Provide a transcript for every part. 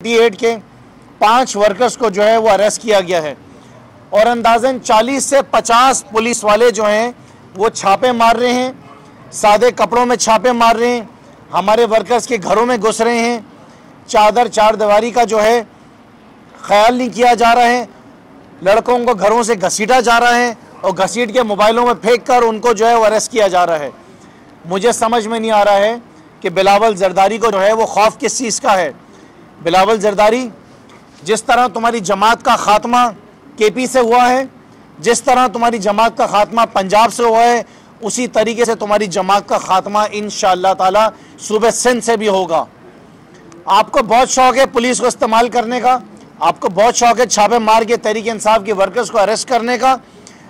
88 के 5 वर्कर्स को जो है वो अरेस्ट किया गया है और अंदाजन 40 से 50 पुलिस वाले जो हैं वो छापे मार रहे हैं, सादे कपड़ों में छापे मार रहे हैं, हमारे वर्कर्स के घरों में घुस रहे हैं। चार दीवारी का जो है ख्याल नहीं किया जा रहा है, लड़कों को घरों से घसीटा जा रहा है और घसीट के मोबाइलों में फेंक कर उनको जो है वो अरेस्ट किया जा रहा है। मुझे समझ में नहीं आ रहा है कि बिलावल जरदारी को जो है वो खौफ किस चीज़ का है। बिलावल जरदारी, जिस तरह तुम्हारी जमात का खात्मा केपी से हुआ है, जिस तरह तुम्हारी जमात का खात्मा पंजाब से हुआ है, उसी तरीके से तुम्हारी जमात का खात्मा इंशाअल्लाह ताला सूबे सिंध से भी होगा। आपको बहुत शौक है पुलिस को इस्तेमाल करने का, आपको बहुत शौक है छापे मार के तहरीक इंसाफ के वर्कर्स को अरेस्ट करने का।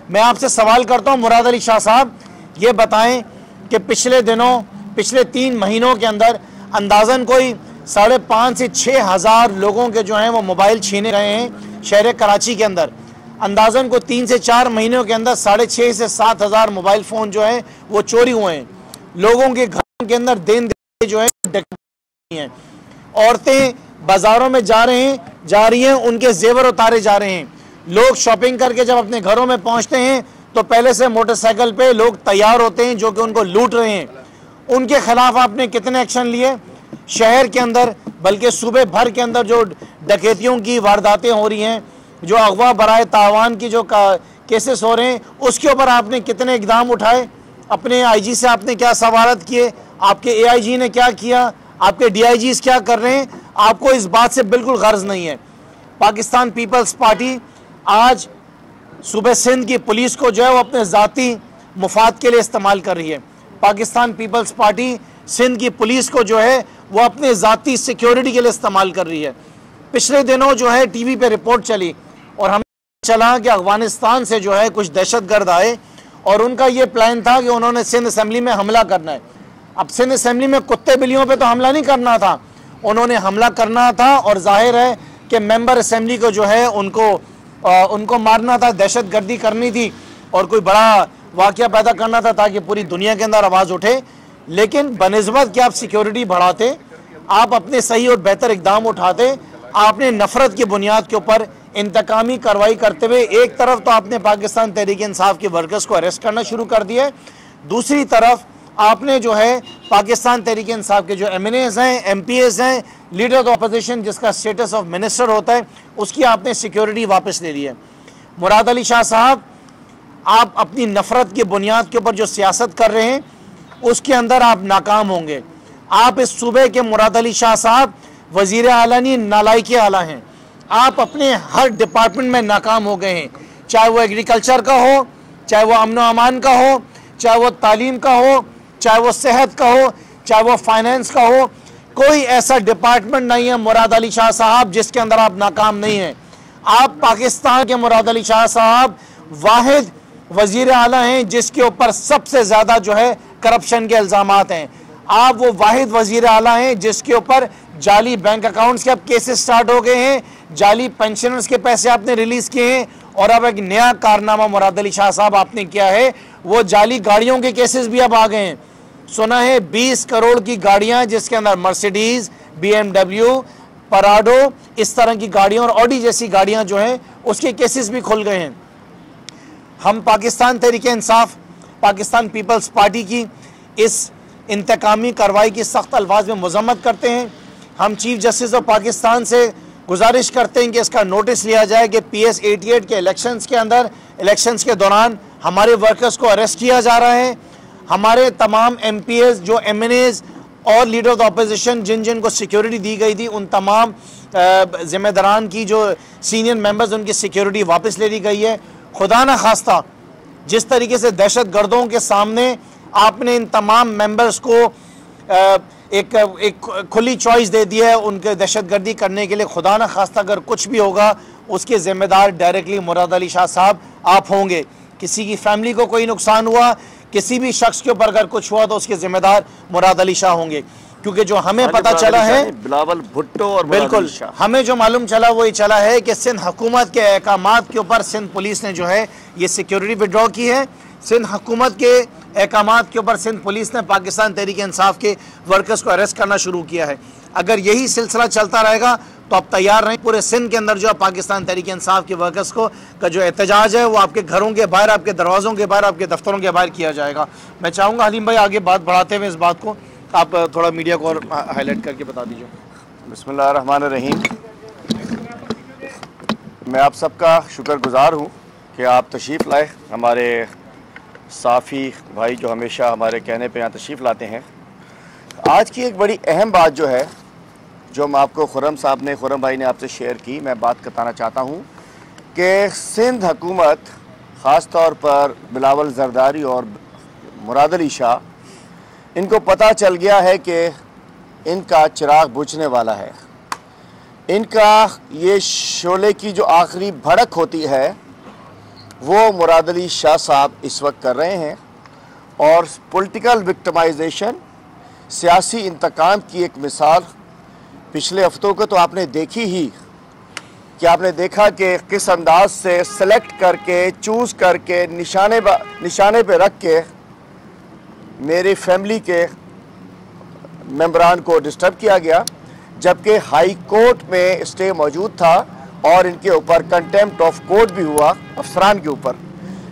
मैं आपसे सवाल करता हूँ मुराद अली शाह साहब, ये बताएं कि पिछले 3 महीनों के अंदर अंदाजन कोई 5,500 से 6,000 लोगों के जो हैं वो मोबाइल छीने गए हैं शहर कराची के अंदर। अंदाजन को 3 से 4 महीनों के अंदर 6,500 से 7,000 मोबाइल फ़ोन जो हैं वो चोरी हुए हैं। लोगों के घरों के अंदर देन जो है हैं। औरतें बाज़ारों में जा रही हैं, उनके जेवर उतारे जा रहे हैं। लोग शॉपिंग करके जब अपने घरों में पहुंचते हैं तो पहले से मोटरसाइकिल पे लोग तैयार होते हैं जो कि उनको लूट रहे हैं। उनके खिलाफ आपने कितने एक्शन लिए शहर के अंदर, बल्कि सूबे भर के अंदर जो डकैतियों की वारदातें हो रही हैं, जो अगवा बराए तावान की जो केसेस हो रहे हैं, उसके ऊपर आपने कितने इकदाम उठाए? अपने आईजी से आपने क्या सवालत किए? आपके एआईजी ने क्या किया? आपके डीआईजीज क्या कर रहे हैं? आपको इस बात से बिल्कुल गर्ज नहीं है। पाकिस्तान पीपल्स पार्टी आज सूबे सिंध की पुलिस को जो है वो अपने ज़ाती मुफाद के लिए इस्तेमाल कर रही है। पाकिस्तान पीपल्स पार्टी सिंध की पुलिस को जो है वो अपने ज़ाती सिक्योरिटी के लिए इस्तेमाल कर रही है। पिछले दिनों जो है टीवी पे रिपोर्ट चली और हमें चला कि अफगानिस्तान से जो है कुछ दहशतगर्द आए और उनका ये प्लान था कि उन्होंने सिंध असम्बली में हमला करना है। अब सिंध असम्बली में कुत्ते बिल्लियों पे तो हमला नहीं करना था, उन्होंने हमला करना था और जाहिर है कि मेंबर असम्बली को जो है उनको मारना था, दहशतगर्दी करनी थी और कोई बड़ा वाक़या पैदा करना था ताकि पूरी दुनिया के अंदर आवाज़ उठे। लेकिन बनिस्बत कि आप सिक्योरिटी बढ़ाते, आप अपने सही और बेहतर इकदाम उठाते, आपने नफरत की बुनियाद के ऊपर इंतकामी कार्रवाई करते हुए एक तरफ तो आपने पाकिस्तान तहरीक इंसाफ के वर्कर्स को अरेस्ट करना शुरू कर दिया है, दूसरी तरफ आपने जो है पाकिस्तान तहरीक इंसाफ के जो MNAs हैं, MPAs हैं, लीडर ऑफ अपोजिशन जिसका स्टेटस ऑफ मिनिस्टर होता है, उसकी आपने सिक्योरिटी वापस ले ली है। मुराद अली शाह साहब, आप अपनी नफरत की बुनियाद के ऊपर जो सियासत कर रहे हैं उसके अंदर आप नाकाम होंगे। आप इस सूबे के मुराद अली शाह साहब वजीर आला नहीं, नालायकी आला हैं। आप अपने हर डिपार्टमेंट में नाकाम हो गए हैं, चाहे वो एग्रीकल्चर का हो, चाहे वो अमन व अमान का हो, चाहे वो तालीम का हो, चाहे वो सेहत का हो, चाहे वो फाइनेंस का हो। कोई ऐसा डिपार्टमेंट नहीं है मुराद अली शाह साहब जिसके अंदर आप नाकाम नहीं हैं। आप पाकिस्तान के मुराद अली शाह साहब वाहिद वजीर आला हैं जिसके ऊपर सबसे ज़्यादा जो है करप्शन के इल्ज़ामात हैं। आप वो वाहिद वजीर आला हैं जिसके ऊपर जाली बैंक अकाउंट्स के अब केसेस स्टार्ट हो गए हैं, जाली पेंशनर्स के पैसे आपने रिलीज़ किए हैं और अब एक नया कारनामा मुराद अली शाह साहब आपने किया है, वो जाली गाड़ियों के केसेस भी अब आ गए हैं। सुना है 20 करोड़ की गाड़ियां जिसके अंदर मर्सिडीज, BMW, पराडो, इस तरह की गाड़ियां और ऑडी जैसी गाड़ियां जो हैं उसके केसेस भी खुल गए हैं। हम पाकिस्तान तहरीक इंसाफ, पाकिस्तान पीपल्स पार्टी की इस इंतकामी कार्रवाई की सख्त अल्फाज में मजम्मत करते हैं। हम चीफ जस्टिस ऑफ पाकिस्तान से गुजारिश करते हैं कि इसका नोटिस लिया जाए कि PS 88 के इलेक्शंस के दौरान हमारे वर्कर्स को अरेस्ट किया जा रहा है। हमारे तमाम MPAs जो MNAs और लीडर ऑफ द अपोजिशन जिनको सिक्योरिटी दी गई थी, उन तमाम ज़िम्मेदारान की जो सीनियर मेंबर्स उनकी सिक्योरिटी वापस ले ली गई है। खुदा न खास्ता जिस तरीके से दहशत गर्दों के सामने आपने इन तमाम मेंबर्स को एक खुली चॉइस दे दी है उनके दहशत गर्दी करने के लिए, खुदा न खास्ता अगर कुछ भी होगा उसके ज़िम्मेदार डायरेक्टली मुराद अली शाह साहब आप होंगे। किसी की फैमिली को कोई नुकसान हुआ, किसी भी शख्स के ऊपर अगर कुछ हुआ तो उसके ज़िम्मेदार मुराद अली शाह होंगे। क्योंकि जो हमें पता चला है, बिलावल भुट्टो और बिल्कुल हमें जो मालूम चला वो ये चला है कि सिंध हुकूमत के अहकामात के ऊपर सिंध पुलिस ने जो है ये सिक्योरिटी विड्रॉ की है। सिंध हुकूमत के अहकामात के ऊपर सिंध पुलिस ने पाकिस्तान तहरीक इंसाफ के वर्कर्स को अरेस्ट करना शुरू किया है। अगर यही सिलसिला चलता रहेगा तो आप तैयार रहें। पूरे सिंध के अंदर जो है पाकिस्तान तहरीक इंसाफ के वर्कर्स को का जो एहतजाज है वो आपके घरों के बाहर, आपके दरवाज़ों के बाहर, आपके दफ्तरों के बाहर किया जाएगा। मैं चाहूँगा हलीम भाई आगे बात बढ़ाते हुए इस बात को आप थोड़ा मीडिया को और हाईलाइट करके बता दीजिए। बिस्मिल्लाहिर्रहमानिर्रहीम। मैं आप सबका शुक्रगुजार हूँ कि आप तशरीफ़ लाए, हमारे साफ़ी भाई जो हमेशा हमारे कहने पे यहाँ तशरीफ़ लाते हैं। आज की एक बड़ी अहम बात जो है, जो मैं आपको खुर्रम भाई ने आपसे शेयर की, मैं बात बताना चाहता हूँ कि सिंध हुकूमत ख़ास तौर पर बिलावल जरदारी और मुराद अली शाह, इनको पता चल गया है कि इनका चिराग बुझने वाला है। इनका ये शोले की जो आखिरी भड़क होती है वो मुराद अली शाह साहब इस वक्त कर रहे हैं। और पॉलिटिकल विक्टिमाइजेशन, सियासी इंतकाम की एक मिसाल पिछले हफ्तों को तो आपने देखी ही, कि आपने देखा कि किस अंदाज से सेलेक्ट करके, चूज़ करके, निशाने पे रख के मेरी फैमिली के मेंबरान को डिस्टर्ब किया गया, जबकि हाई कोर्ट में स्टे मौजूद था और इनके ऊपर कंटेम्प्ट ऑफ कोर्ट भी हुआ अफसरान के ऊपर।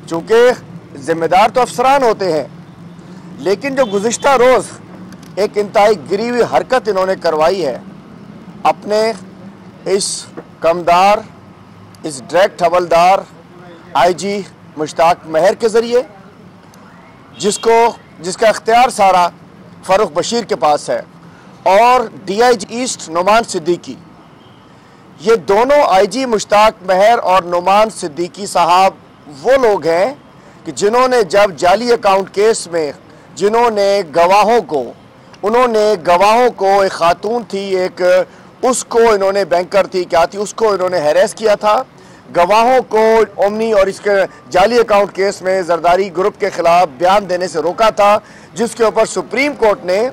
चूँकि ज़िम्मेदार तो अफसरान होते हैं, लेकिन जो गुज़िश्ता रोज़ एक इंतहाई गिरी हुई हरकत इन्होंने करवाई है अपने इस कमदार, इस डायरेक्ट हवलदार IG मुश्ताक महर के ज़रिए, जिसका इख्तियार सारा फ़ारूक बशीर के पास है, और DIG ईस्ट नुमान सिद्दीकी। ये दोनों IG मुश्ताक महर और नुमान सिद्दीकी साहब वो लोग हैं कि जिन्होंने जब जाली अकाउंट केस में जिन्होंने गवाहों को एक खातून थी, एक उसको इन्होंने बैंकर थी, क्या थी, उसको इन्होंने हैरेस किया था, गवाहों को ओमनी और इसके जाली अकाउंट केस में जरदारी ग्रुप के खिलाफ बयान देने से रोका था, जिसके ऊपर सुप्रीम कोर्ट ने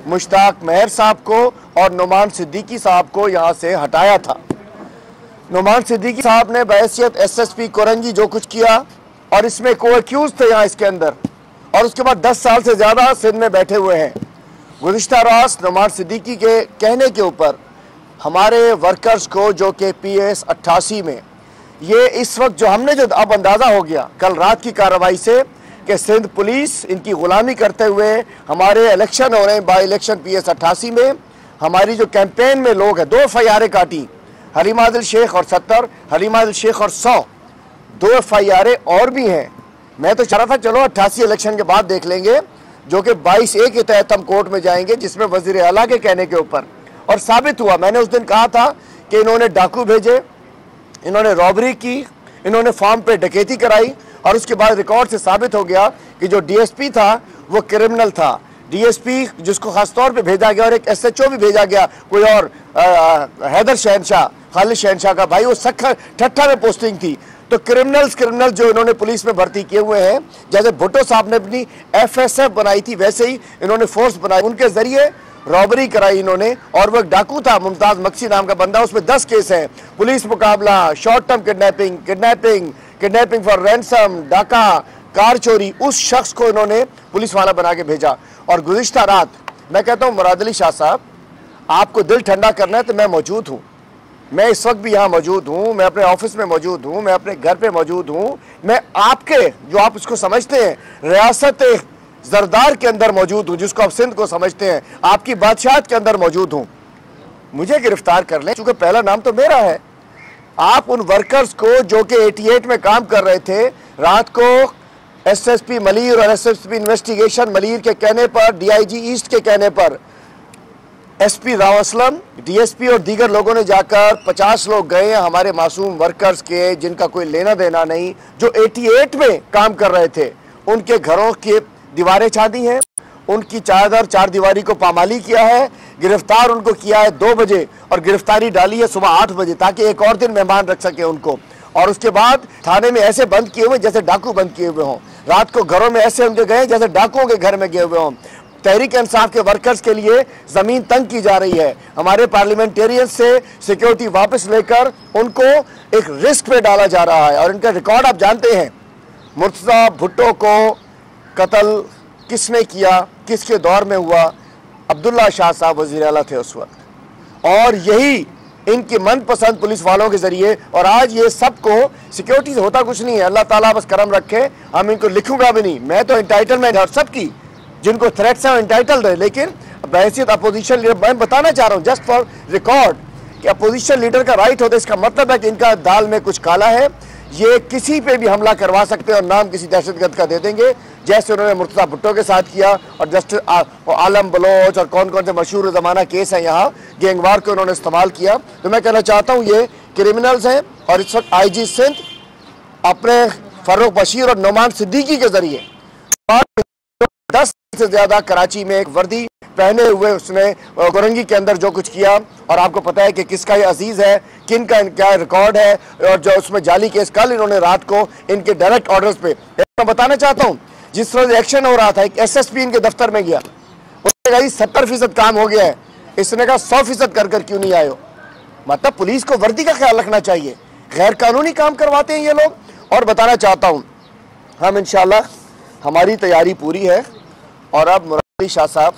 मुश्ताक महर साहब को और नुमान सिद्दीकी साहब को यहाँ से हटाया था। नुमान सिद्दीकी साहब ने बहैसियत SSP कोरंजी जो कुछ किया, और इसमें को एक्यूज थे यहाँ इसके अंदर, और उसके बाद 10 साल से ज़्यादा सिंध में बैठे हुए हैं। गुज़िश्ता रात नुमान सिद्दीकी के कहने के ऊपर हमारे वर्कर्स को, जो कि PS 88 में ये इस वक्त जो अब अंदाज़ा हो गया कल रात की कार्रवाई से कि सिंध पुलिस इनकी ग़ुलामी करते हुए, हमारे इलेक्शन हो रहे हैं, बाई इलेक्शन PS 88 में, हमारी जो कैंपेन में लोग हैं, 2 FIR काटी, हलीमा आदिल शेख और 70, हलीमा आदिल शेख और 100, 2 FIR और भी हैं। मैं तो चाह रहा था चलो 88 इलेक्शन के बाद देख लेंगे, जो कि 22A के तहत हम कोर्ट में जाएंगे, जिसमें वज़ीर आला के कहने के ऊपर, और साबित हुआ। मैंने उस दिन कहा था कि इन्होंने डाकू भेजे, इन्होंने रॉबरी की, इन्होंने फार्म पे डकैती कराई, और उसके बाद रिकॉर्ड से साबित हो गया कि जो DSP था वो क्रिमिनल था। DSP जिसको खास तौर पे भेजा गया, और एक SHO भी भेजा गया, कोई और हैदर शहनशाह, खालिद शहनशाह का भाई, वो ठट्ठा में पोस्टिंग थी। तो क्रिमिनल जो इन्होंने पुलिस में भर्ती किए हुए हैं, जैसे भुट्टो साहब ने अपनी FSF बनाई थी, वैसे ही इन्होंने फोर्स बनाई, उनके जरिए रॉबरी कराई इन्होंने। और वो डाकू था मुमताज़ मक्सी नाम का बंदा, उसमें 10 केस हैं, पुलिस मुकाबला, short term kidnapping for ransom, डाका, कार चोरी। उस शख्स को इन्होंने पुलिस वाला बना के भेजा। और गुज़िश्ता रात मैं कहता हूँ मुराद अली शाह साहब, आपको दिल ठंडा करना है तो मैं मौजूद हूँ, मैं इस वक्त भी यहाँ मौजूद हूँ, मैं अपने ऑफिस में मौजूद हूँ, मैं अपने घर पे मौजूद हूँ, मैं आपके जो आप इसको समझते हैं रियासत जरदार के अंदर मौजूद हूँ, जिसको आप सिंध को समझते हैं, आपकी बादशाहत के अंदर मौजूद हूँ। मुझे गिरफ्तार कर लें, चूँकि पहला नाम तो मेरा है। आप उन वर्कर्स को जो कि 88 में काम कर रहे थे, रात को SSP मलीर और SSP इन्वेस्टिगेशन मलीर के कहने पर, DIG ईस्ट के कहने पर, SP राव असलम, DSP और दीगर लोगों ने जाकर 50 लोग गए हैं हमारे मासूम वर्कर्स के, जिनका कोई लेना देना नहीं, जो 88 में काम कर रहे थे, उनके घरों की दीवारें छादी हैं, उनकी चार दीवारी को पामाली किया है। गिरफ्तार उनको किया है 2 बजे और गिरफ्तारी डाली है सुबह 8 बजे, ताकि एक और दिन मेहमान रख सके उनको। और उसके बाद थाने में ऐसे बंद किए हुए जैसे डाकू बंद किए हुए हों, रात को घरों में ऐसे उनके गए जैसे डाकुओं के घर में गए हुए हों। तहरीक इंसाफ के वर्कर्स के लिए ज़मीन तंग की जा रही है, हमारे पार्लियामेंटेरियन से सिक्योरिटी वापस लेकर उनको एक रिस्क पे डाला जा रहा है। और इनका रिकॉर्ड आप जानते हैं, मुर्तज़ा भुट्टो को कत्ल किसने किया, किसके दौर में हुआ, अब्दुल्ला शाह साहब वज़ीर आला थे उस वक्त। और यही इनकी मनपसंद पुलिस वालों के जरिए। और आज ये सबको सिक्योरिटी से होता कुछ नहीं है, अल्लाह ताला बस करम रखे, हम इनको लिखूंगा भी नहीं, मैं तो एंटाइटलमेंट है सबकी, जिनको थ्रेट्स हैं एंटाइटल्ड है, लेकिन बहैसियत अपोजिशन लीडर मैं बताना चाह रहा हूँ जस्ट फॉर रिकॉर्ड कि अपोजिशन लीडर का राइट होता है, इसका मतलब है कि इनका दाल में कुछ काला है, ये किसी पे भी हमला करवा सकते हैं और नाम किसी दहशतगर्द का दे देंगे, जैसे उन्होंने मुर्तज़ा भुट्टो के साथ किया और जस्टिस आलम बलोच और कौन कौन से मशहूर ज़माना केस हैं यहाँ, गैंगवार को उन्होंने इस्तेमाल किया। तो मैं कहना चाहता हूँ ये क्रिमिनल्स हैं और इस वक्त IG सिंध अपने फ़ारूक बशीर और नुमान सिद्दीकी के जरिए 10 से ज़्यादा कराची में एक वर्दी पहने हुए उसने गुरंगी के अंदर जो कुछ किया, और आपको पता है कि किसका ये अजीज़ है, किन का क्या रिकॉर्ड है, और जो उसमें जाली केस कल इन्होंने रात को इनके डायरेक्ट ऑर्डर्स पे, मैं बताना चाहता हूँ जिस तरह एक्शन हो रहा था, एक SSP इनके दफ्तर में गया, उसने कहा 70% काम हो गया है, इसने कहा 100% कर क्यों नहीं आए हो। मतलब पुलिस को वर्दी का ख्याल रखना चाहिए, गैर कानूनी काम करवाते हैं ये लोग। और बताना चाहता हूँ हम इंशाल्लाह हमारी तैयारी पूरी है, और अब मुराद अली शाह साहब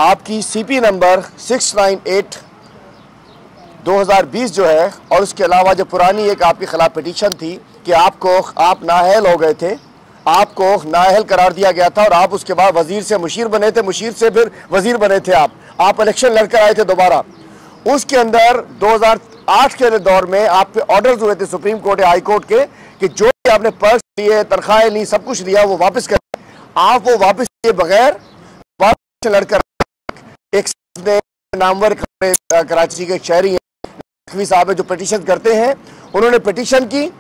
आपकी CP नंबर 698/2020 जो है, और उसके अलावा जो पुरानी एक आपके खिलाफ पिटीशन थी कि आप नाअहल हो गए थे, आपको नाअहल करार दिया गया था और आप उसके बाद वजीर से मुशीर बने थे, मुशीर से फिर वजीर बने थे, आप इलेक्शन लड़कर आए थे दोबारा। उसके अंदर 2008 के दौर में आप पे ऑर्डर्स हुए थे सुप्रीम कोर्ट या हाई कोर्ट के कि जो भी आपने पर्स लिए, तनख्वाहें ली, सब कुछ लिया वो वापस कर, आप वो वापस किए बगैर वापस लड़कर एक नामवर कराची के शहरी हैं साहब जो पिटीशन करते हैं, उन्होंने पिटीशन की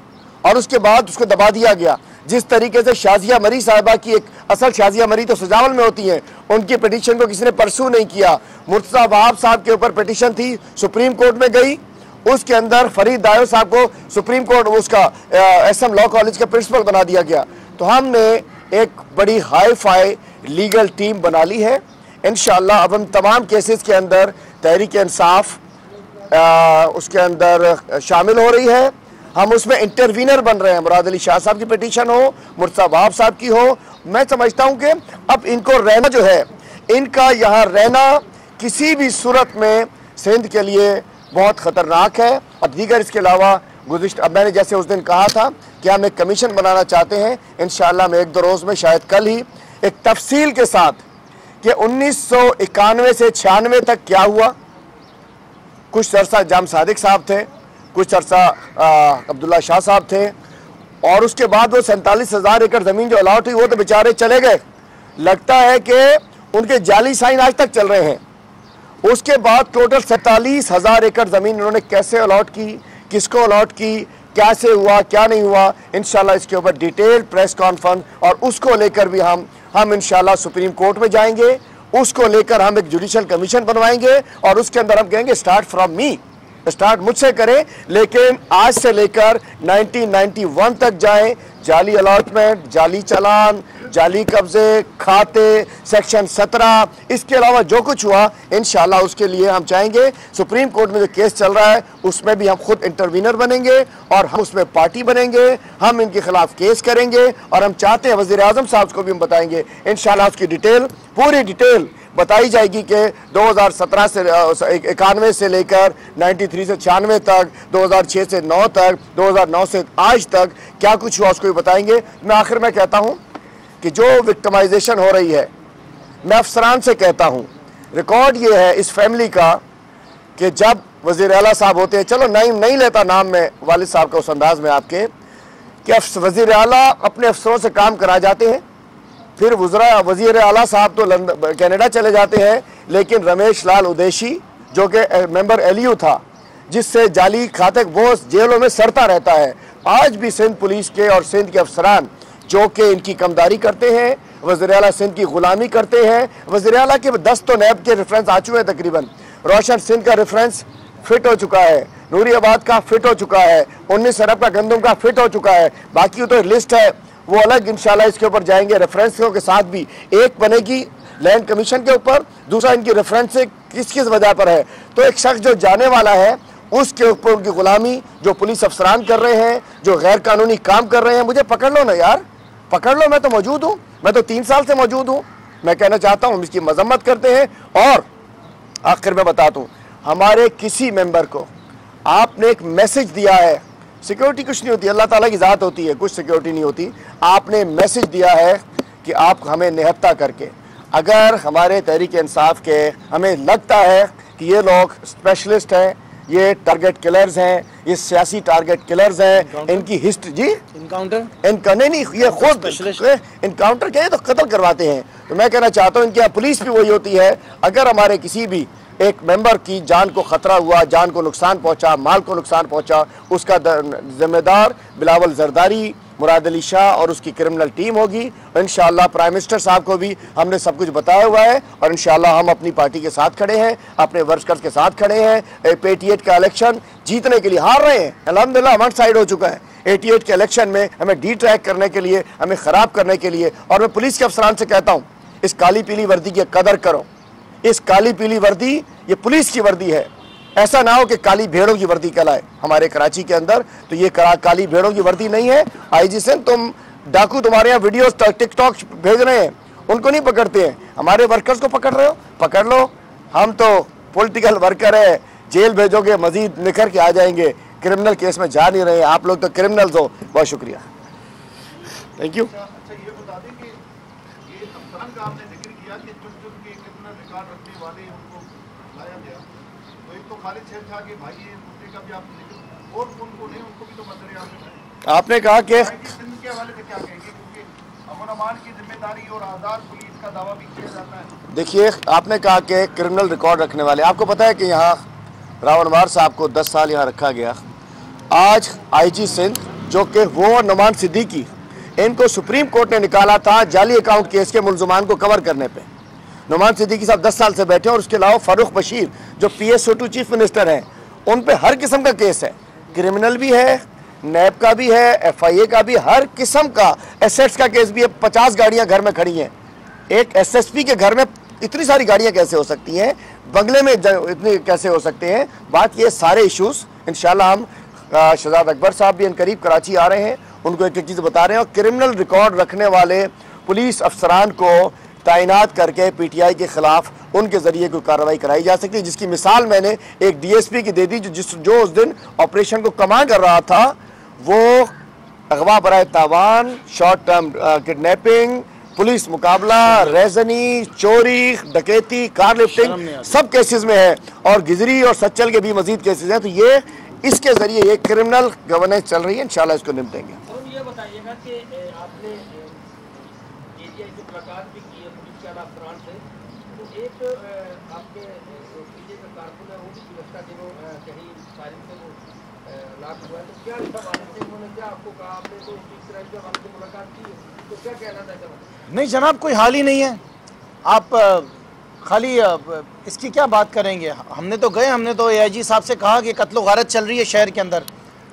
और उसके बाद उसको दबा दिया गया। जिस तरीके से शाजिया मरी साहिबा की, एक असल शाजिया मरी तो सजावल में होती हैं, उनकी पिटीशन को किसी ने परसू नहीं किया। मुर्तज़ा वहाब साहब के ऊपर पिटीशन थी, सुप्रीम कोर्ट में गई, उसके अंदर फरीद दायो साहब को सुप्रीम कोर्ट उसका SM लॉ कॉलेज का प्रिंसिपल बना दिया गया। तो हमने एक बड़ी हाई फाई लीगल टीम बना ली है, इंशाअल्लाह अब हम तमाम केसेस के अंदर तहरीक इंसाफ उसके अंदर शामिल हो रही है, हम उसमें इंटरवीनर बन रहे हैं। मुराद अली शाह साहब की पिटीशन हो, मुर्तज़ा वहाब साहब की हो, मैं समझता हूं कि अब इनको रहना जो है, इनका यहाँ रहना किसी भी सूरत में सिंध के लिए बहुत ख़तरनाक है। और दीगर इसके अलावा अब मैंने जैसे उस दिन कहा था कि हम एक कमीशन बनाना चाहते हैं, इंशाअल्लाह मैं 1-2 रोज़ में शायद कल ही एक तफसील के साथ कि 1991 से 96 तक क्या हुआ। कुछ अरसा जाम सादिक साहब थे, कुछ अरसा अब्दुल्ला शाह साहब थे, और उसके बाद वो 47,000 एकड़ ज़मीन जो अलाउट हुई वो तो बेचारे चले गए, लगता है कि उनके जाली साइन आज तक चल रहे हैं। उसके बाद टोटल 47,000 एकड़ ज़मीन उन्होंने कैसे अलॉट की, किसको अलॉट की, कैसे हुआ, क्या नहीं हुआ, इंशाल्लाह इसके ऊपर डिटेल प्रेस कॉन्फ्रेंस, और उसको लेकर भी हम इंशाल्लाह सुप्रीम कोर्ट में जाएंगे, उसको लेकर हम एक जुडिशल कमीशन बनवाएंगे और उसके अंदर हम कहेंगे स्टार्ट फ्रॉम मी, स्टार्ट मुझसे करें, लेकिन आज से लेकर 1991 तक जाएं। जाली अलॉटमेंट, जाली चालान, जाली कब्जे, खाते, सेक्शन 17, इसके अलावा जो कुछ हुआ इंशाल्लाह उसके लिए हम चाहेंगे सुप्रीम कोर्ट में जो केस चल रहा है उसमें भी हम खुद इंटरवीनर बनेंगे और हम उसमें पार्टी बनेंगे, हम इनके खिलाफ केस करेंगे, और हम चाहते हैं वज़ीर आज़म साहब को भी हम बताएंगे इंशाल्लाह उसकी डिटेल, पूरी डिटेल बताई जाएगी कि 2017 से 91 से लेकर 93 से 96 तक, 2006 से 9 तक, 2009 से आज तक क्या कुछ हुआ उसको भी बताएंगे। मैं आखिर में कहता हूं कि जो विक्टिमाइजेशन हो रही है, मैं अफसरान से कहता हूं, रिकॉर्ड ये है इस फैमिली का कि जब वज़ीर आला साहब होते हैं, चलो नहीं लेता नाम में वालिद साहब का उस अंदाज में आपके, कि वज़ीर आला अपने अफसरों से काम करा जाते हैं, फिर वज़ीर आला साहब तो कनाडा चले जाते हैं, लेकिन रमेश लाल उदेशी जो कि मेंबर LU था, जिससे जाली खाते वो जेलों में सड़ता रहता है, आज भी सिंध पुलिस के और सिंध के अफसरान जो कि इनकी कमदारी करते हैं, वज़ीर आला सिंध की गुलामी करते हैं। वज़ीर आला के 10 तो नैब के रेफरेंस आ चुके हैं तकरीबन, रोशन सिंध का रेफरेंस फिट हो चुका है, नूरियाबाद का फिट हो चुका है, 19 अरब का गंदम का फिट हो चुका है, बाकी तो लिस्ट है वो अलग, इंशाल्लाह इसके ऊपर जाएंगे। रेफरेंसों के साथ भी एक बनेगी लैंड कमीशन के ऊपर, दूसरा इनकी रेफरेंस किस किस वजह पर है। तो एक शख्स जो जाने वाला है उसके ऊपर उनकी गुलामी जो पुलिस अफसरान कर रहे हैं, जो गैर कानूनी काम कर रहे हैं, मुझे पकड़ लो ना यार, पकड़ लो, मैं तो मौजूद हूँ, मैं तो 3 साल से मौजूद हूँ। मैं कहना चाहता हूँ हम इसकी मजम्मत करते हैं। और आखिर में बताता हूँ, हमारे किसी मेंबर को आपने एक मैसेज दिया है, सिक्योरिटी कुछ नहीं होती, अल्लाह ताला की ज़ात होती है, कुछ सिक्योरिटी नहीं होती, आपने मैसेज दिया है कि आप हमें निहत्ता करके, अगर हमारे तहरीक इंसाफ के हमें लगता है कि ये लोग स्पेशलिस्ट हैं, ये टारगेट किलर्स हैं, ये सियासी टारगेट किलर्स हैं, इनकी हिस्ट्री जी इनका नहीं, ये खुद इनकाउंटर क्या है तो कत्ल करवाते हैं। तो मैं कहना चाहता हूँ इनके यहाँ पुलिस भी वही होती है। अगर हमारे किसी भी एक मेंबर की जान को खतरा हुआ, जान को नुकसान पहुंचा, माल को नुकसान पहुंचा, उसका जिम्मेदार बिलावल जरदारी, मुराद अली शाह और उसकी क्रिमिनल टीम होगी। इंशाअल्लाह प्राइम मिनिस्टर साहब को भी हमने सब कुछ बताया हुआ है और इंशाअल्लाह हम अपनी पार्टी के साथ खड़े हैं, अपने वर्कर्स के साथ खड़े हैं। 88 का इलेक्शन जीतने के लिए हार रहे हैं, अल्हम्दुलिल्लाह वन साइड हो चुका है। 88 के इलेक्शन में हमें डिट्रैक करने के लिए, हमें ख़राब करने के लिए, और मैं पुलिस के अफसरान से कहता हूँ इस काली पीली वर्दी की कदर करो। इस काली पीली वर्दी ये पुलिस की वर्दी है, ऐसा ना हो कि काली भेड़ों की वर्दी कहलाए हमारे कराची के अंदर। तो ये काली भेड़ों की वर्दी नहीं है। आईजी सिंह, तुम डाकू तुम्हारे यहाँ वीडियोस टिकटॉक भेज रहे हैं, उनको नहीं पकड़ते हैं, हमारे वर्कर्स को पकड़ रहे हो, पकड़ लो। हम तो पॉलिटिकल वर्कर है, जेल भेजोगे मजीद निखर के आ जाएंगे, क्रिमिनल केस में जा नहीं रहे, आप लोग तो क्रिमिनल्स हो। बहुत शुक्रिया, थैंक यू। आपने कहा कि देखिए, आपने कहा कि क्रिमिनल रिकॉर्ड रखने वाले, आपको पता है कि यहाँ रावणवार साहब को 10 साल यहाँ रखा गया। आज आईजी सिंध जो कि वो नुमान सिद्दीकी, इनको सुप्रीम कोर्ट ने निकाला था जाली अकाउंट केस के मुलजमान को कवर करने पे। नुमान सिद्दीकी साहब 10 साल से बैठे हैं और उसके अलावा फारूक बशीर जो PSO2 चीफ मिनिस्टर हैं, उन पे हर किस्म का केस है, क्रिमिनल भी है, नैब का भी है, FIA का भी, हर किस्म का एसेट्स का केस भी है। 50 गाड़ियां घर में खड़ी हैं। एक SSP के घर में इतनी सारी गाड़ियां कैसे हो सकती हैं, बंगले में इतने कैसे हो सकते हैं। बात ये सारे इश्यूज इंशाल्लाह हम शहजाद अकबर साहब भी करीब कराची आ रहे हैं, उनको एक एक चीज़ बता रहे हैं। और क्रिमिनल रिकॉर्ड रखने वाले पुलिस अफसरान को तैनात करके PTI के खिलाफ उनके ज़रिए कोई कार्रवाई कराई जा सकती है, जिसकी मिसाल मैंने एक DSP की दे दी, जो उस दिन ऑपरेशन को कमांड कर रहा था। वो अगवा बराए तावान, शॉर्ट टर्म किडनैपिंग, पुलिस मुकाबला, रेजनी, चोरी, डकैती, कार लिफ्टिंग, सब केसेस में है, और गिजरी और सच्चल के भी मजीद केसेस हैं। तो ये इसके ज़रिए ये क्रिमिनल गवर्नेंस चल रही है, इंशाल्लाह इसको निपटेंगे। ये बताइएगा कि आपने मुलाकात भी की है पुलिस के आला अफसरान से, तो एक आपके पीछे का कारकुन है वो भी गिरफ्तार दिनों कहीं फायरिंग से वो लाख हुआ है, तो क्या इसका वाले से उन्होंने क्या आपको कहा? आपने तो इस तरह के वाले से मुलाकात की है, तो क्या कहना था जनाब? नहीं जनाब, कोई हाल ही नहीं है। आप खाली इसकी क्या बात करेंगे? हमने तो गए, हमने तो AIG साहब से कहा कि कत्ल गारत चल रही है शहर के अंदर,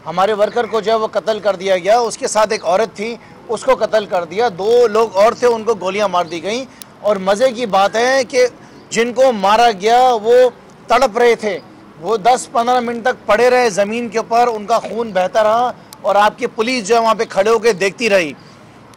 हमारे वर्कर को जो है वो कत्ल कर दिया गया, उसके साथ एक औरत थी उसको कत्ल कर दिया, 2 लोग और थे उनको गोलियां मार दी गई। और मज़े की बात है कि जिनको मारा गया वो तड़प रहे थे, वो 10-15 मिनट तक पड़े रहे ज़मीन के ऊपर, उनका खून बहता रहा और आपकी पुलिस जो है वहाँ पे खड़े होकर देखती रही।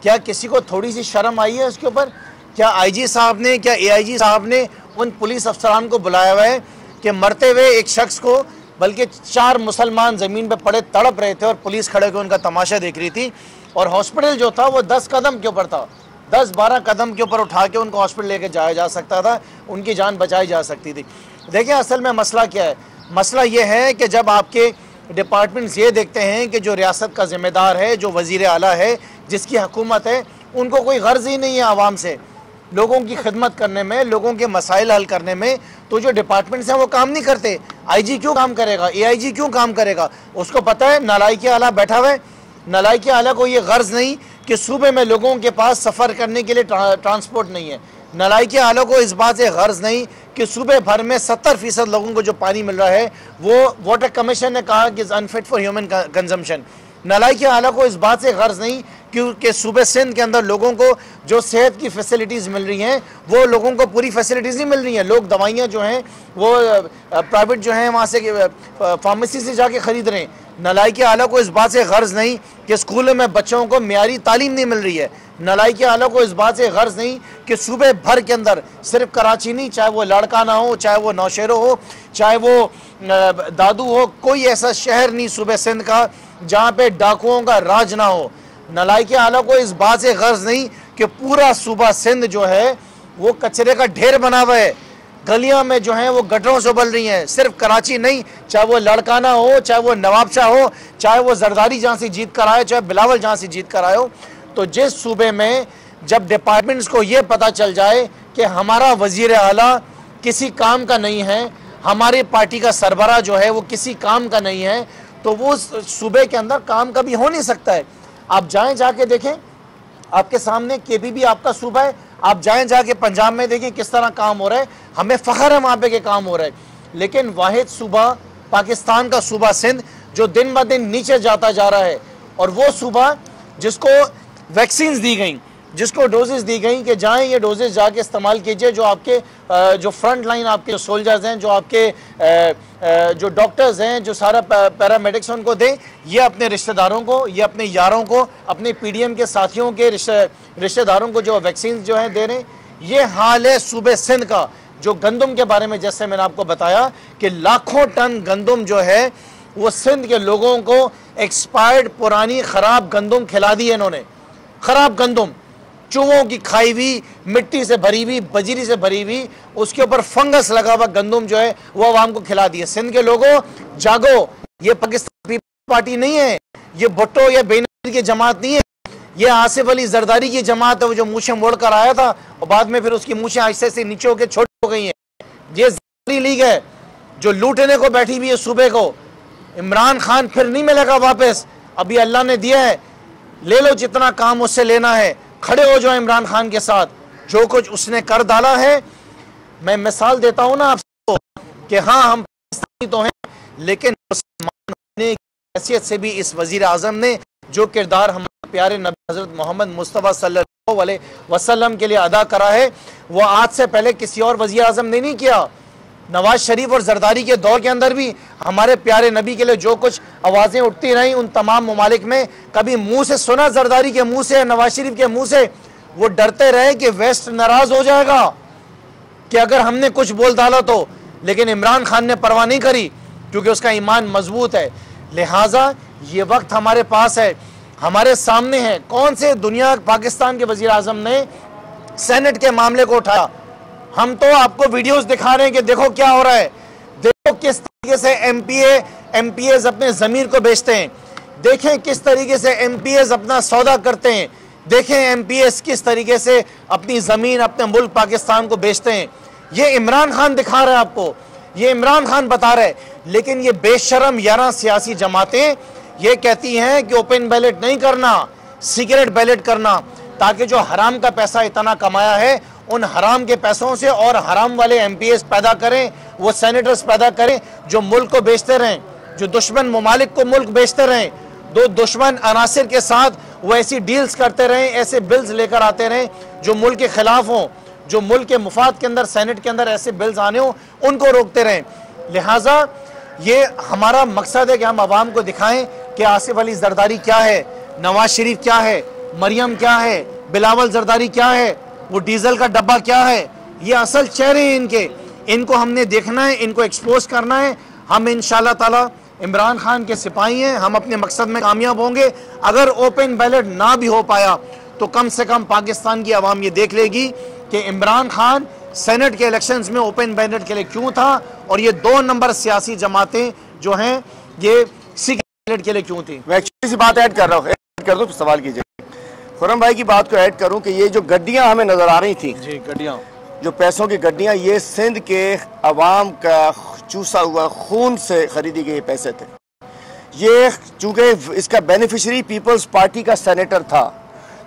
क्या किसी को थोड़ी सी शर्म आई है उसके ऊपर? क्या IG साहब ने, क्या AIG साहब ने उन पुलिस अफसरान को बुलाया हुआ है कि मरते हुए एक शख्स को, बल्कि 4 मुसलमान ज़मीन पे पड़े तड़प रहे थे और पुलिस खड़े होकर उनका तमाशा देख रही थी, और हॉस्पिटल जो था वो 10 कदम के ऊपर था, 10-12 कदम के ऊपर उठा के उनको हॉस्पिटल लेके जाया जा सकता था, उनकी जान बचाई जा सकती थी। देखिए असल में मसला क्या है? मसला ये है कि जब आपके डिपार्टमेंट्स ये देखते हैं कि जो रियासत का ज़िम्मेदार है, जो वज़ीर आला है, जिसकी हुकूमत है, उनको कोई गर्ज ही नहीं है आवाम से, लोगों की खिदमत करने में, लोगों के मसाइल हल करने में, तो जो डिपार्टमेंट्स हैं वो काम नहीं करते। IG क्यों काम करेगा? AIG क्यों काम करेगा? उसको पता है नालायक आला बैठा हुआ है, नालायक आला को ये गर्ज नहीं कि सूबे में लोगों के पास सफ़र करने के लिए ट्रांसपोर्ट नहीं है, नालायक आला को इस बात से गर्ज नहीं कि सूबे भर में 70% लोगों को जो पानी मिल रहा है वो वाटर कमीशन ने कहा कि is unfit for human consumption. नालायक आला को इस बात से गर्ज नहीं क्योंकि सूबे सिंध के अंदर लोगों को जो सेहत की फैसिलिटीज़ मिल रही हैं वो लोगों को पूरी फैसिलिटीज़ नहीं मिल रही हैं। लोग दवाइयाँ जो हैं वो प्राइवेट जो हैं वहाँ से फार्मेसी से जाके ख़रीद रहे हैं। नलायकी आला को इस बात से गर्ज नहीं कि स्कूलों में बच्चों को मियारी तालीम नहीं मिल रही है। नलायकी आला को इस बात से गर्ज नहीं कि सूबे भर के अंदर सिर्फ कराची नहीं, चाहे वो लाड़काना हो, चाहे वो नौशेरो हो, चाहे वो दादू हो, कोई ऐसा शहर नहीं सूबे सिंध का जहाँ पे डाकुओं का राज ना हो। नलायकी आला को इस बात से गर्ज नहीं कि पूरा सूबा सिंध जो है वो कचरे का ढेर बना हुआ है। गलियां में जो हैं वो गटरों से उबल रही हैं। सिर्फ कराची नहीं, चाहे वो लड़काना हो, चाहे वो नवाबशाह हो, चाहे वो जरदारी जहाँ से जीत कर आए, चाहे बिलावल जहाँ से जीत कर आए हो। तो जिस सूबे में जब डिपार्टमेंट्स को ये पता चल जाए कि हमारा वजीर आला किसी काम का नहीं है, हमारी पार्टी का सरबराह जो है वो किसी काम का नहीं है, तो वो सूबे के अंदर काम कभी हो नहीं सकता है। आप जाएं जाके देखें, आपके सामने केपीबी आपका सूबा है, आप जाएं जाके पंजाब में देखें किस तरह काम हो रहा है। हमें फ़ख्र है वहाँ पे के काम हो रहा है, लेकिन वाहिद सूबा पाकिस्तान का सूबा सिंध जो दिन ब दिन नीचे जाता जा रहा है, और वो सूबा जिसको वैक्सीन्स दी गई, जिसको डोजेस दी गई कि जाएं ये डोजेस जाके इस्तेमाल कीजिए, जो आपके जो फ्रंट लाइन आपके सोल्जर्स हैं, जो आपके जो डॉक्टर्स हैं, जो सारा पैरामेडिक्स उनको दें, ये अपने रिश्तेदारों को, ये अपने यारों को, अपने पीडीएम के साथियों के रिश्तेदारों को जो वैक्सीन जो हैं दे रहे हैं। ये हाल है सूबे सिंध का। जो गंदम के बारे में जैसे मैंने आपको बताया कि लाखों टन गंदम जो है वो सिंध के लोगों को एक्सपायर्ड पुरानी ख़राब गंदम खिला दी है इन्होंने। ख़राब गंदम, चूहों की खाई हुई, मिट्टी से भरी हुई, बजरी से भरी हुई, उसके ऊपर फंगस लगा हुआ गंदम जो है वो आवाम को खिला दिए। सिंध के लोगों जागो, ये पाकिस्तान पीपल्स पार्टी नहीं है, ये भुट्टो या बेनज़ीर की जमात नहीं है, ये आसिफ अली जरदारी की जमात है, वो जो मूछें मोड़ कर आया था और बाद में फिर उसकी मूछें आहिस्ते से नीचे होकर छोटी हो गई हैं। ये जरदारी लीग है जो लूटने को बैठी हुई है सूबे को। इमरान खान फिर नहीं मिलेगा वापस, अभी अल्लाह ने दिया है, ले लो जितना काम उससे लेना है, खड़े हो जाओ इमरान खान के साथ। जो कुछ उसने कर डाला है, मैं मिसाल देता हूँ ना आपको कि हाँ हम पाकिस्तानी तो हैं, लेकिन मुसलमान होने की हैसियत से भी इस वजीर आज़म ने जो किरदार हमारे प्यारे नबी हज़रत मोहम्मद मुस्तफ़ा सल्लल्लाहु अलैहि वसल्लम के लिए अदा करा है, वो आज से पहले किसी और वजीर आज़म ने नहीं किया। नवाज शरीफ और जरदारी के दौर के अंदर भी हमारे प्यारे नबी के लिए जो कुछ आवाज़ें उठती रहीं उन तमाम ममालिक में, कभी मुंह से सुना जरदारी के मुंह से, नवाज शरीफ के मुंह से, वो डरते रहे कि वेस्ट नाराज़ हो जाएगा कि अगर हमने कुछ बोल डाला तो। लेकिन इमरान खान ने परवाह नहीं करी क्योंकि उसका ईमान मजबूत है। लिहाजा ये वक्त हमारे पास है, हमारे सामने है। कौन से दुनिया पाकिस्तान के वज़ीर आज़म ने सेनेट के मामले को उठाया? हम तो आपको वीडियोस दिखा रहे हैं कि देखो क्या हो रहा है, देखो किस तरीके से एमपीएस अपने ज़मीर को बेचते हैं, देखें किस तरीके से एमपीएस अपना सौदा करते हैं, देखें एमपीएस किस तरीके से अपनी ज़मीन, अपने मुल्क पाकिस्तान को बेचते हैं। ये इमरान खान दिखा रहा है आपको, ये इमरान खान बता रहे। लेकिन ये बेशरम 11 सियासी जमातें ये कहती हैं कि ओपन बैलेट नहीं करना, सीक्रेट बैलेट करना, ताकि जो हराम का पैसा इतना कमाया है उन हराम के पैसों से और हराम वाले एमपीएस पैदा करें, वो सेनेटर्स पैदा करें जो मुल्क को बेचते रहें, जो दुश्मन ममालिक को मुल्क बेचते रहें, दो दुश्मन अनासिर के साथ वो ऐसी डील्स करते रहें, ऐसे बिल्स लेकर आते रहें जो मुल्क के खिलाफ हों, जो मुल्क के मुफाद के अंदर सेनेट के अंदर ऐसे बिल्स आने हों, उनको रोकते रहें। लिहाजा ये हमारा मकसद है कि हम आवाम को दिखाएं कि आसिफ अली जरदारी क्या है, नवाज शरीफ क्या है, मरियम क्या है, बिलावल जरदारी क्या है, वो डीजल का डब्बा क्या है। ये असल चेहरे हैं इनके, इनको हमने देखना है, इनको एक्सपोज करना है। हम इंशाल्लाह ताला इमरान खान के सिपाही हैं, हम अपने मकसद में कामयाब होंगे। अगर ओपन बैलेट ना भी हो पाया तो कम से कम पाकिस्तान की आवाम ये देख लेगी कि इमरान खान सेनेट के इलेक्शंस में ओपन बैलेट के लिए क्यों था, और ये 2 नंबर सियासी जमातें जो हैं ये सीक्रेट बैलेट के लिए क्यों थी। मैं एक्चुअली सी बात ऐड कर रहा हूँ, ऐड कर दो तो सवाल कीजिए। खुर्रम भाई की बात को ऐड करूं कि ये जो गड्डियां हमें नजर आ रही थी, जी गड्डियां, जो पैसों की गड्डियां, ये सिंध के अवाम का चूसा हुआ खून से खरीदी गए पैसे थे। ये चूंकि इसका बेनिफिशियरी पीपल्स पार्टी का सेनेटर था,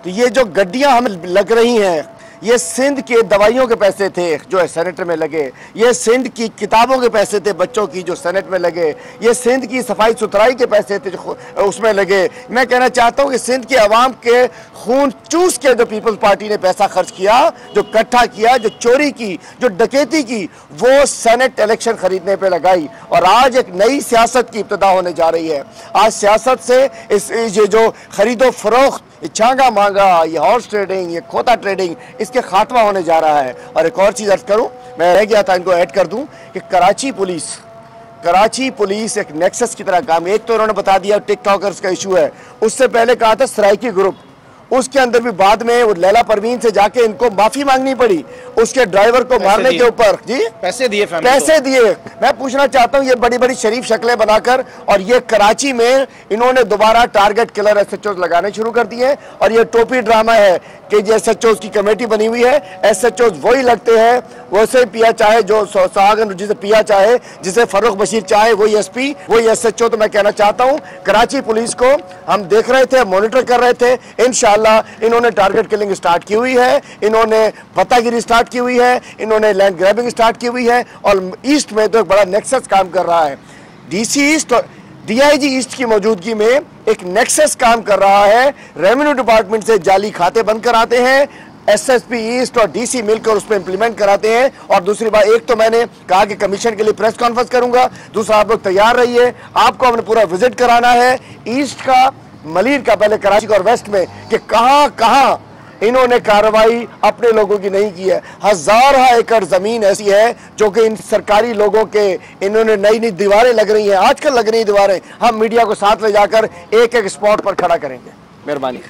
तो ये जो गड्डियां हमें लग रही हैं ये सिंध के दवाइयों के पैसे थे जो सेनेट में लगे, ये सिंध की किताबों के पैसे थे बच्चों की जो सेनेट में लगे, ये सिंध की सफाई सुथराई के पैसे थे जो उसमें लगे। मैं कहना चाहता हूँ कि सिंध के अवाम के खून चूस के जो पीपल्स पार्टी ने पैसा खर्च किया, जो इकट्ठा किया, जो चोरी की, जो डकैती की, वो सेनेट इलेक्शन खरीदने पे लगाई। और आज एक नई सियासत की इब्तिदा होने जा रही है। आज सियासत से ये जो खरीदो फरोख्त, ये छांगा मांगा, ये हॉर्स ट्रेडिंग, ये खोता ट्रेडिंग, इसके खात्मा होने जा रहा है। और एक और चीज़ अर्ज करूँ, मैं रह गया था, इनको ऐड कर दूँ कि कराची पुलिस एक नेक्सस की तरह काम, एक तो उन्होंने बता दिया टिकटॉकर्स का इशू है, उससे पहले कहा था सराइकी ग्रुप, उसके अंदर भी बाद में वो लैला परवीन से जाके इनको माफी मांगनी पड़ी उसके ड्राइवर को मारने के ऊपर। जी पैसे दिए। मैं पूछना चाहता हूँ, ये बड़ी बड़ी शरीफ शक्लें बनाकर और ये कराची में इन्होंने दोबारा टारगेट किलर SHOs लगाने शुरू कर दिए। और ये टोपी ड्रामा है कि जो SHOs की कमेटी बनी हुई है, SHOs वही लगते हैं, वैसे पिया चाहे जो सुहागन जिसे पिया चाहे, जिसे फरूख बशीर चाहे, वही SP, वही SHO। तो मैं कहना चाहता हूँ कराची पुलिस को हम देख रहे थे, मॉनिटर कर रहे थे, इंशाल्लाह इन्होंने टारगेट किलिंग स्टार्ट की हुई है, इन्होंने पतागिरी स्टार्ट की हुई है, इन्होंने लैंड ग्रैबिंग स्टार्ट की हुई है। और ईस्ट में तो एक बड़ा नेक्सस काम कर रहा है। DC ईस्ट और DIG ईस्ट की मौजूदगी में एक नेक्सस काम कर रहा है। रेवेन्यू डिपार्टमेंट से जाली खाते बंद कराते हैं, SSP ईस्ट और DC मिलकर उस पर इंप्लीमेंट कराते हैं। और दूसरी बात, एक तो मैंने कहा कि कमीशन के लिए प्रेस कॉन्फ्रेंस करूंगा, दूसरा आप लोग तैयार रहिए, आपको हमने पूरा विजिट कराना है ईस्ट का, मलीर का, पहले कराची का और वेस्ट में, कि कहां इन्होंने कार्रवाई अपने लोगों की नहीं की है। 1000 एकड़ जमीन ऐसी है जो कि इन सरकारी लोगों के, इन्होंने नई दीवारें लग रही हैं, आजकल लग रही दीवारें, हम मीडिया को साथ ले जाकर एक एक स्पॉट पर खड़ा करेंगे। मेहरबानी।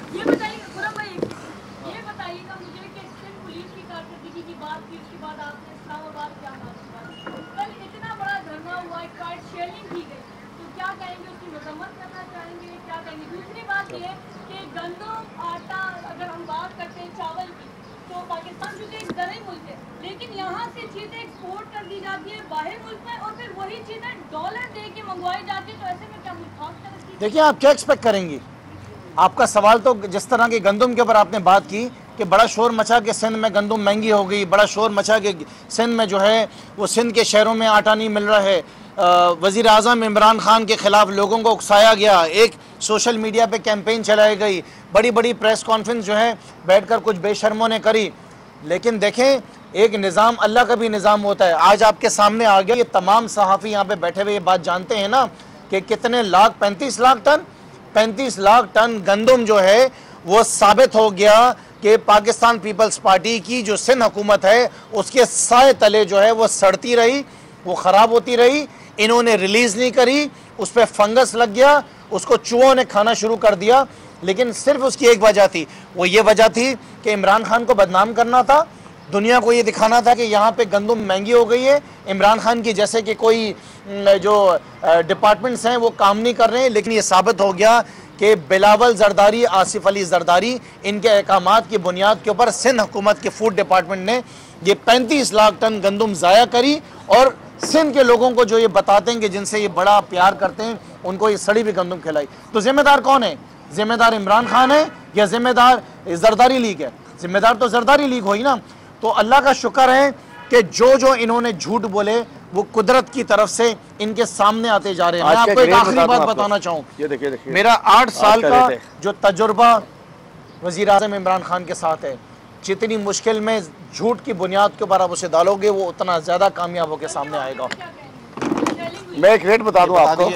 लेकिन यहाँ से चीजें एक्सपोर्ट कर दी जाती है बाहर मुल्क में और फिर वही चीजें डॉलर दे के मंगवाई जाती है, तो ऐसे में क्या मुल्क। देखिए आप क्या एक्सपेक्ट करेंगी। आपका सवाल तो जिस तरह की गंदम के ऊपर आपने बात की कि बड़ा शोर मचा के सिंध में गंदम महंगी हो गई, बड़ा शोर मचा के सिंध में जो है वो सिंध के शहरों में आटा नहीं मिल रहा है, वज़ीर आज़म इमरान खान के खिलाफ लोगों को उकसाया गया, एक सोशल मीडिया पे कैंपेन चलाई गई, बड़ी बड़ी प्रेस कॉन्फ्रेंस जो है बैठकर कुछ बेशर्मों ने करी। लेकिन देखें, एक निज़ाम, अल्लाह का भी निज़ाम होता है। आज आपके सामने आ गया, ये तमाम सहाफ़ी यहाँ पे बैठे हुए ये बात जानते हैं ना कि कितने लाख, 35 लाख टन गंदम जो है वो साबित हो गया कि पाकिस्तान पीपल्स पार्टी की जो सिंध हुकूमत है उसके साए तले जो है वो सड़ती रही, वो ख़राब होती रही, इन्होंने रिलीज़ नहीं करी, उस पर फंगस लग गया, उसको चूहों ने खाना शुरू कर दिया। लेकिन सिर्फ उसकी एक वजह थी, वो ये वजह थी कि इमरान खान को बदनाम करना था, दुनिया को ये दिखाना था कि यहाँ पे गंदम महंगी हो गई है, इमरान खान की जैसे कि कोई जो डिपार्टमेंट्स हैं वो काम नहीं कर रहे हैं। लेकिन ये साबित हो गया कि बिलावल जरदारी, आसिफ अली जरदारी, इनके अहकामात की बुनियाद के ऊपर सिंध हुकूमत के फूड डिपार्टमेंट ने ये 35 लाख टन गंदम ज़ाया करी और सिंध के लोगों को जो ये बताते हैं कि जिनसे ये बड़ा प्यार करते हैं, उनको ये सड़ी हुई गंदम खिलाई। तो जिम्मेदार कौन है? जिम्मेदार इमरान खान है या जिम्मेदार जरदारी लीग है? जिम्मेदार तो जरदारी लीग हुई ना। तो अल्लाह का शुक्र है कि जो इन्होंने झूठ बोले वो कुदरत की तरफ से इनके सामने आते जा रहे हैं। मैं आपको एक आखिरी बात बताना चाहूँ, मेरा 8 साल का जो तजुर्बा वज़ीर आज़म इमरान खान के साथ है, जितनी मुश्किल में झूठ की बुनियाद के ऊपर आप उसे डालोगे वो उतना ज़्यादा कामयाब होकर सामने आएगा। मैं एक रेट बता दूं आपको,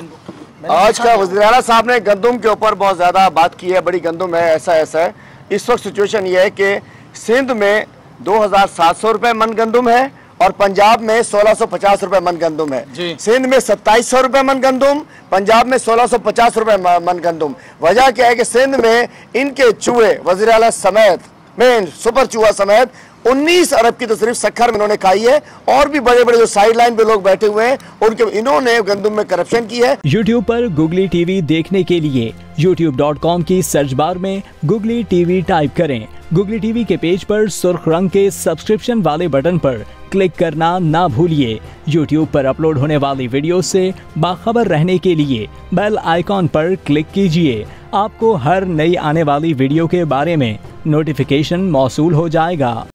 आज का वज़ीर आला साहब ने गंदम के ऊपर बहुत ज़्यादा बात की है, बड़ी गंदम है, ऐसा है। इस वक्त सिचुएशन ये है कि सिंध में 2700 रुपये मन गंदम है और पंजाब में 1650 रुपये मन गंदम है। सिंध में 2700 रुपये मन गंदम, पंजाब में 1650 रुपये मन गंदम। वजह क्या है कि सिंध में इनके चूहे वज़ीर आला समेत में सुपर चूहा समेत 19 अरब की तो सिर्फ शक्कर में इन्होंने खाई है, और भी बड़े बड़े जो साइड लाइन पे लोग बैठे हुए हैं उनके, इन्होंने गंदम में करप्शन की है। YouTube पर गुगली टीवी देखने के लिए youtube.com की सर्च बार में गुगली टीवी टाइप करें। गुगली टीवी के पेज पर सुर्ख रंग के सब्सक्रिप्शन वाले बटन पर क्लिक करना ना भूलिए। YouTube पर अपलोड होने वाली वीडियो से बाखबर रहने के लिए बेल आइकॉन पर क्लिक कीजिए। आपको हर नई आने वाली वीडियो के बारे में नोटिफिकेशन मौसूल हो जाएगा।